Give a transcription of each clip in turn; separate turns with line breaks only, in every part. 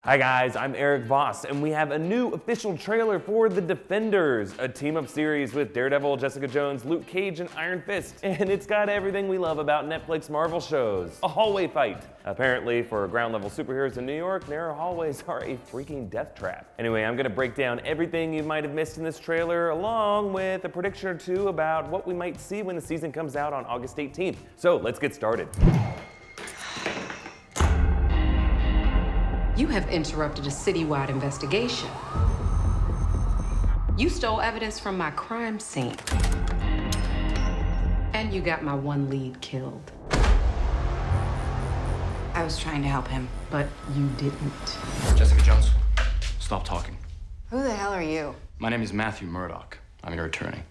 Hi guys, I'm Erik Voss, and we have a new official trailer for The Defenders, a team-up series with Daredevil, Jessica Jones, Luke Cage, and Iron Fist. And it's got everything we love about Netflix Marvel shows. A hallway fight. Apparently, for ground-level superheroes in New York, their hallways are a freaking death trap. Anyway, I'm gonna break down everything you might have missed in this trailer, along with a prediction or two about what we might see when the season comes out on August 18th. So let's get started.
You have interrupted a citywide investigation. You stole evidence from my crime scene. And you got my one lead killed.
I was trying to help him.
But you didn't.
Jessica Jones, stop talking.
Who the hell are you?
My name is Matthew Murdock. I'm your attorney.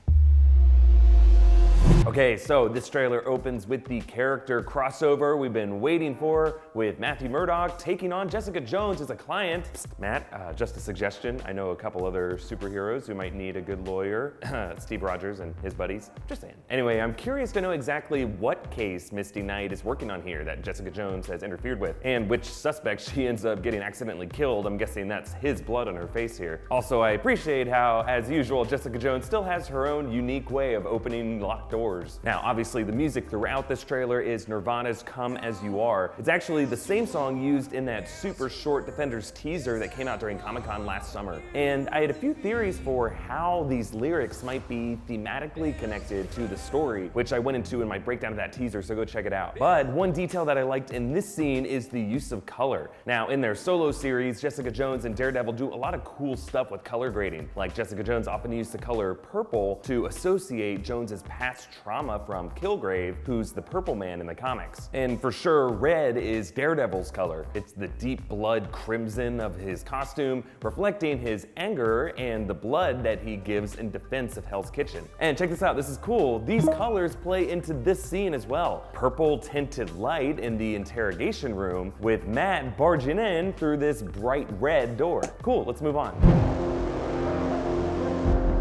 Okay, so this trailer opens with the character crossover we've been waiting for, with Matthew Murdock taking on Jessica Jones as a client. Psst, Matt, just a suggestion. I know a couple other superheroes who might need a good lawyer. Steve Rogers and his buddies. Just saying. Anyway, I'm curious to know exactly what case Misty Knight is working on here that Jessica Jones has interfered with, and which suspect she ends up getting accidentally killed. I'm guessing that's his blood on her face here. Also, I appreciate how, as usual, Jessica Jones still has her own unique way of opening locked doors. Now, obviously, the music throughout this trailer is Nirvana's Come As You Are. It's actually the same song used in that super short Defenders teaser that came out during Comic-Con last summer. And I had a few theories for how these lyrics might be thematically connected to the story, which I went into in my breakdown of that teaser, so go check it out. But one detail that I liked in this scene is the use of color. Now, in their solo series, Jessica Jones and Daredevil do a lot of cool stuff with color grading. Like Jessica Jones often used the color purple to associate Jones's past trauma from Kilgrave, who's the Purple Man in the comics. And for sure, red is Daredevil's color. It's the deep blood crimson of his costume, reflecting his anger and the blood that he gives in defense of Hell's Kitchen. And check this out, this is cool. These colors play into this scene as well. Purple tinted light in the interrogation room, with Matt barging in through this bright red door. Cool, let's move on.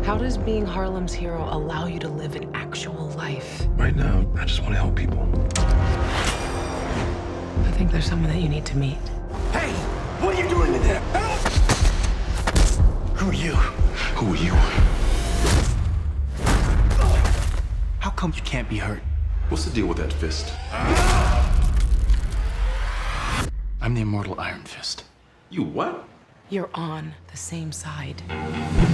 How does being Harlem's hero allow you to live an actual life?
Right now, I just want to help people.
I think there's someone that you need to meet.
Hey, what are you doing in there? Who are you? Who are you? How come you can't be hurt?
What's the deal with that fist?
I'm the immortal Iron Fist.
You what?
You're on the same side.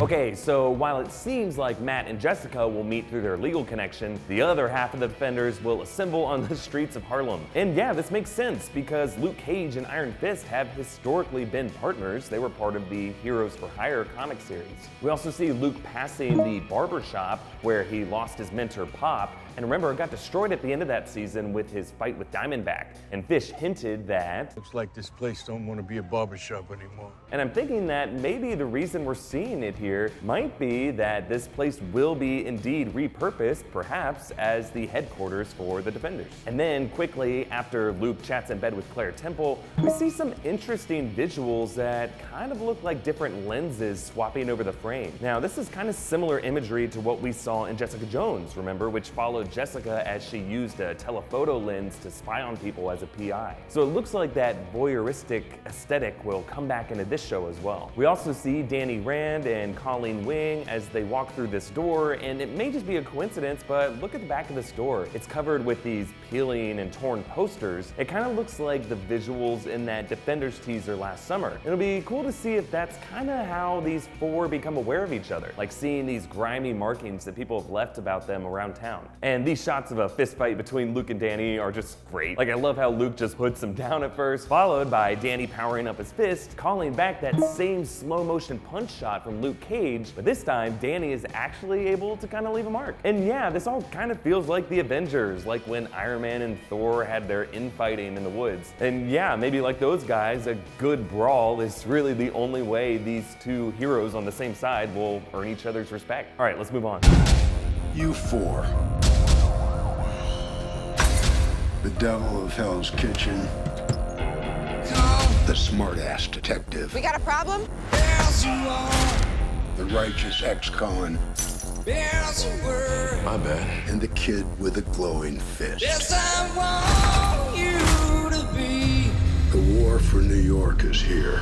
Okay, so while it seems like Matt and Jessica will meet through their legal connection, the other half of the Defenders will assemble on the streets of Harlem. And yeah, this makes sense because Luke Cage and Iron Fist have historically been partners. They were part of the Heroes for Hire comic series. We also see Luke passing the barber shop where he lost his mentor Pop, and remember, it got destroyed at the end of that season with his fight with Diamondback. And Fish hinted that
looks like this place don't want to be a barbershop anymore.
And I'm thinking that maybe the reason we're seeing it here might be that this place will be indeed repurposed, perhaps as the headquarters for the Defenders. And then quickly, after Luke chats in bed with Claire Temple, we see some interesting visuals that kind of look like different lenses swapping over the frame. Now, this is kind of similar imagery to what we saw in Jessica Jones, remember, which followed Jessica as she used a telephoto lens to spy on people as a PI. So it looks like that voyeuristic aesthetic will come back into this show as well. We also see Danny Rand and Colleen Wing as they walk through this door, and it may just be a coincidence, but look at the back of this door. It's covered with these peeling and torn posters. It kind of looks like the visuals in that Defenders teaser last summer. It'll be cool to see if that's kind of how these four become aware of each other, like seeing these grimy markings that people have left about them around town. And these shots of a fist fight between Luke and Danny are just great. Like, I love how Luke just puts him down at first, followed by Danny powering up his fist, calling back that same slow motion punch shot from Luke Cage, but this time Danny is actually able to kind of leave a mark. And yeah, this all kind of feels like the Avengers, like when Iron Man and Thor had their infighting in the woods. And yeah, maybe like those guys, a good brawl is really the only way these two heroes on the same side will earn each other's respect. All right, let's move on.
You four. The devil of Hell's Kitchen. The smart-ass detective.
We got a problem?
The righteous ex-con.
My bad.
And the kid with a glowing fist.
Yes, I want you to be.
The war for New York is here.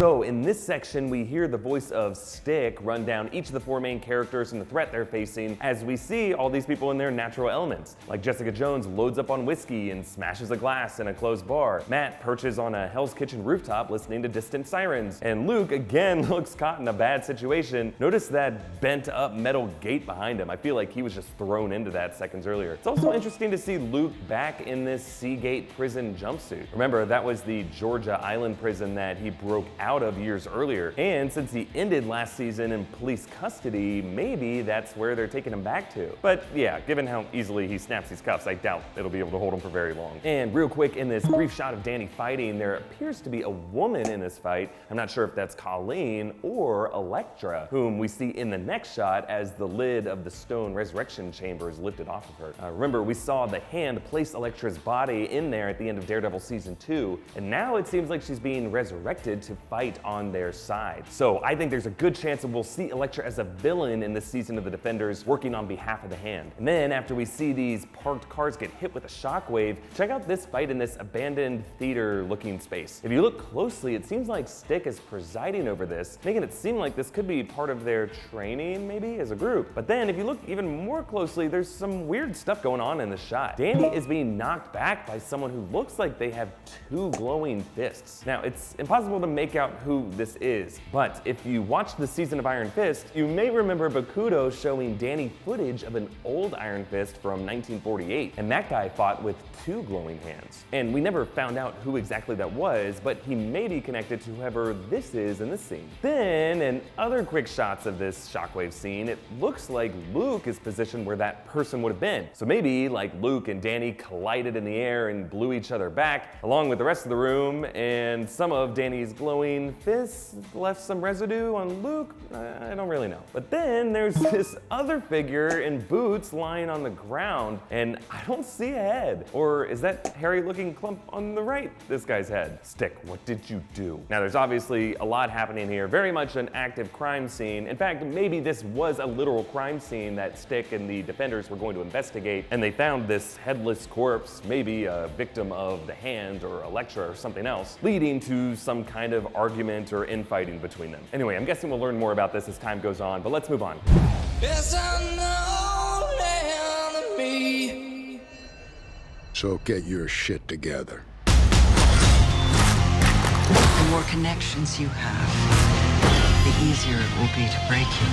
So in this section, we hear the voice of Stick run down each of the four main characters and the threat they're facing as we see all these people in their natural elements. Like Jessica Jones loads up on whiskey and smashes a glass in a closed bar. Matt perches on a Hell's Kitchen rooftop listening to distant sirens. And Luke again looks caught in a bad situation. Notice that bent up metal gate behind him. I feel like he was just thrown into that seconds earlier. It's also interesting to see Luke back in this Seagate prison jumpsuit. Remember, that was the Georgia Island prison that he broke out of years earlier. And since he ended last season in police custody, maybe that's where they're taking him back to. But yeah, given how easily he snaps these cuffs, I doubt it'll be able to hold him for very long. And real quick, in this brief shot of Danny fighting, there appears to be a woman in this fight. I'm not sure if that's Collin or Electra, whom we see in the next shot as the lid of the stone resurrection chamber is lifted off of her. Remember, we saw the hand place Electra's body in there at the end of Daredevil season 2, and now it seems like she's being resurrected to fight on their side. So I think there's a good chance that we'll see Electra as a villain in this season of the Defenders working on behalf of the Hand. And then after we see these parked cars get hit with a shockwave, check out this fight in this abandoned theater looking space. If you look closely, it seems like Stick is presiding over this, making it seem like this could be part of their training maybe as a group. But then if you look even more closely, there's some weird stuff going on in the shot. Danny is being knocked back by someone who looks like they have two glowing fists. Now, it's impossible to make out who this is, but if you watched the season of Iron Fist, you may remember Bakudo showing Danny footage of an old Iron Fist from 1948, and that guy fought with two glowing hands. And we never found out who exactly that was, but he may be connected to whoever this is in this scene. Then, in other quick shots of this shockwave scene, it looks like Luke is positioned where that person would have been. So maybe like Luke and Danny collided in the air and blew each other back, along with the rest of the room, and some of Danny's glowing fists left some residue on Luke. I don't really know. But then there's this other figure in boots lying on the ground, and I don't see a head. Or is that hairy looking clump on the right this guy's head? Stick, what did you do? Now there's obviously a lot happening here, very much an active crime scene. In fact, maybe this was a literal crime scene that Stick and the Defenders were going to investigate, and they found this headless corpse, maybe a victim of the Hand or Electra or something else, leading to some kind of argument or infighting between them. Anyway, I'm guessing we'll learn more about this as time goes on, but let's move on.
So get your shit together.
The more connections you have, the easier it will be to break you.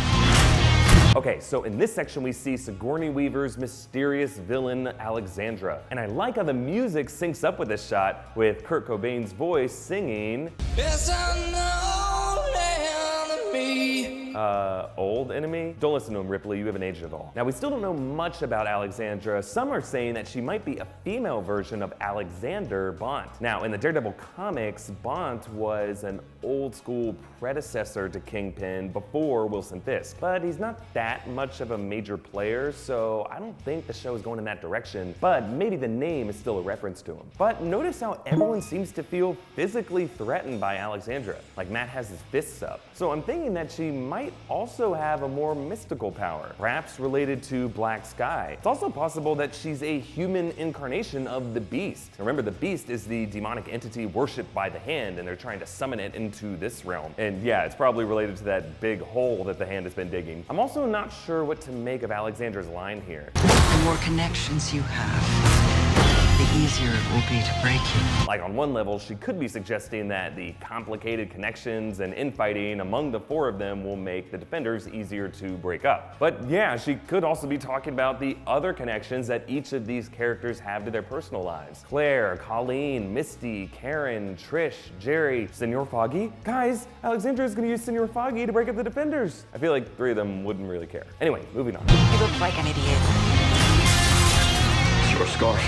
Okay, so in this section we see Sigorney Weaver's mysterious villain, Alexandra. And I like how the music syncs up with this shot, with Kurt Cobain's voice singing, old enemy? Don't listen to him, Ripley, you haven't aged at all. Now, we still don't know much about Alexandra. Some are saying that she might be a female version of Alexander Bont. Now, in the Daredevil comics, Bont was an old school predecessor to Kingpin before Wilson Fisk, but he's not that much of a major player, so I don't think the show is going in that direction, but maybe the name is still a reference to him. But notice how everyone seems to feel physically threatened by Alexandra. Like Matt has his fists up. So I'm thinking that she might also have a more mystical power, perhaps related to Black Sky. It's also possible that she's a human incarnation of the Beast. Remember, the Beast is the demonic entity worshipped by the Hand, and they're trying to summon it into this realm. And yeah, it's probably related to that big hole that the Hand has been digging. I'm also not sure what to make of Alexandra's line here.
The more connections you have, the easier it will be to break you.
Like on one level, she could be suggesting that the complicated connections and infighting among the four of them will make the Defenders easier to break up. But yeah, she could also be talking about the other connections that each of these characters have to their personal lives. Claire, Colleen, Misty, Karen, Trish, Jerry, Senor Foggy. Guys, Alexandra is gonna use Senor Foggy to break up the Defenders. I feel like three of them wouldn't really care. Anyway, moving on.
You look like an idiot.
It's your scarf.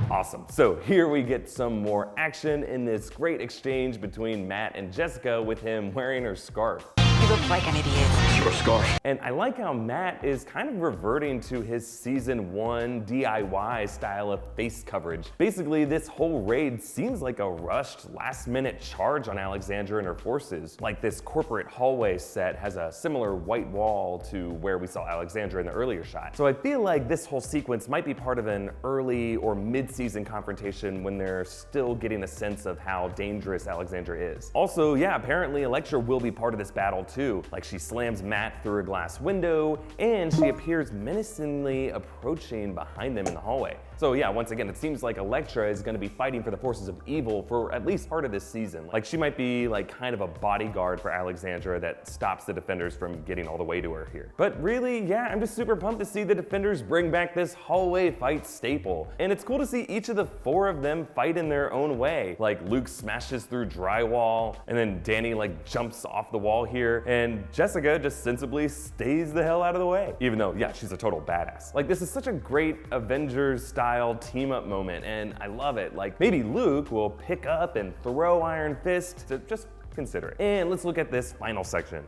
Awesome. So here we get some more action in this great exchange between Matt and Jessica with him wearing her scarf.
You look like an idiot.
It's
or scarf.
And I like how Matt is kind of reverting to his season 1 DIY style of face coverage. Basically, this whole raid seems like a rushed last-minute charge on Alexandra and her forces. Like this corporate hallway set has a similar white wall to where we saw Alexandra in the earlier shot. So I feel like this whole sequence might be part of an early or mid-season confrontation when they're still getting a sense of how dangerous Alexandra is. Also, yeah, apparently Elektra will be part of this battle too. Like she slams Matt through a glass window and she appears menacingly approaching behind them in the hallway. So yeah, once again, it seems like Elektra is going to be fighting for the forces of evil for at least part of this season. Like she might be like kind of a bodyguard for Alexandra that stops the defenders from getting all the way to her here. But really, yeah, I'm just super pumped to see the defenders bring back this hallway fight staple. And it's cool to see each of the 4 of them fight in their own way. Like Luke smashes through drywall, and then Danny like jumps off the wall here, and Jessica just sensibly stays the hell out of the way. Even though, yeah, she's a total badass. Like this is such a great Avengers style team up moment, and I love it. Like maybe Luke will pick up and throw Iron Fist, to just consider it. And let's look at this final section.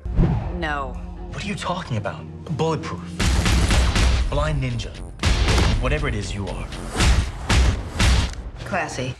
No.
What are you talking about? Bulletproof. Blind ninja. Whatever it is you are.
Classy.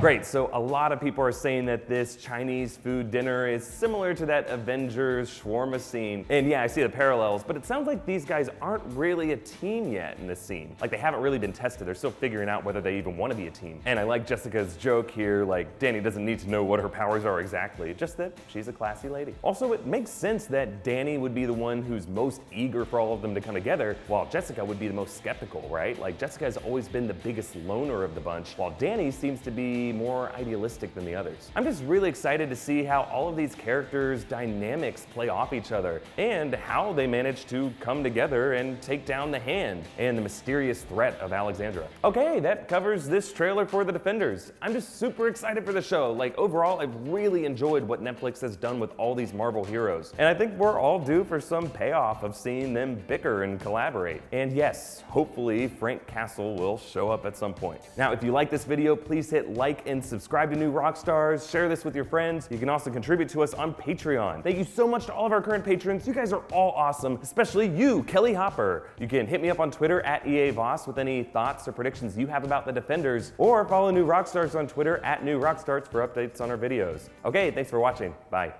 Great, so a lot of people are saying that this Chinese food dinner is similar to that Avengers shawarma scene. And yeah, I see the parallels, but it sounds like these guys aren't really a team yet in this scene. Like they haven't really been tested. They're still figuring out whether they even want to be a team. And I like Jessica's joke here, like Danny doesn't need to know what her powers are exactly, just that she's a classy lady. Also, it makes sense that Danny would be the one who's most eager for all of them to come together, while Jessica would be the most skeptical, right? Like Jessica has always been the biggest loner of the bunch, while Danny seems to be more idealistic than the others. I'm just really excited to see how all of these characters' dynamics play off each other and how they manage to come together and take down the Hand and the mysterious threat of Alexandra. Okay, that covers this trailer for The Defenders. I'm just super excited for the show. Like overall, I've really enjoyed what Netflix has done with all these Marvel heroes. And I think we're all due for some payoff of seeing them bicker and collaborate. And yes, hopefully Frank Castle will show up at some point. Now, if you like this video, please hit like and subscribe to New Rockstars, share this with your friends. You can also contribute to us on Patreon. Thank you so much to all of our current patrons. You guys are all awesome, especially you, Kelly Hopper. You can hit me up on Twitter at EA Voss with any thoughts or predictions you have about the Defenders, or follow New Rockstars on Twitter at New Rockstars for updates on our videos. Okay, thanks for watching. Bye.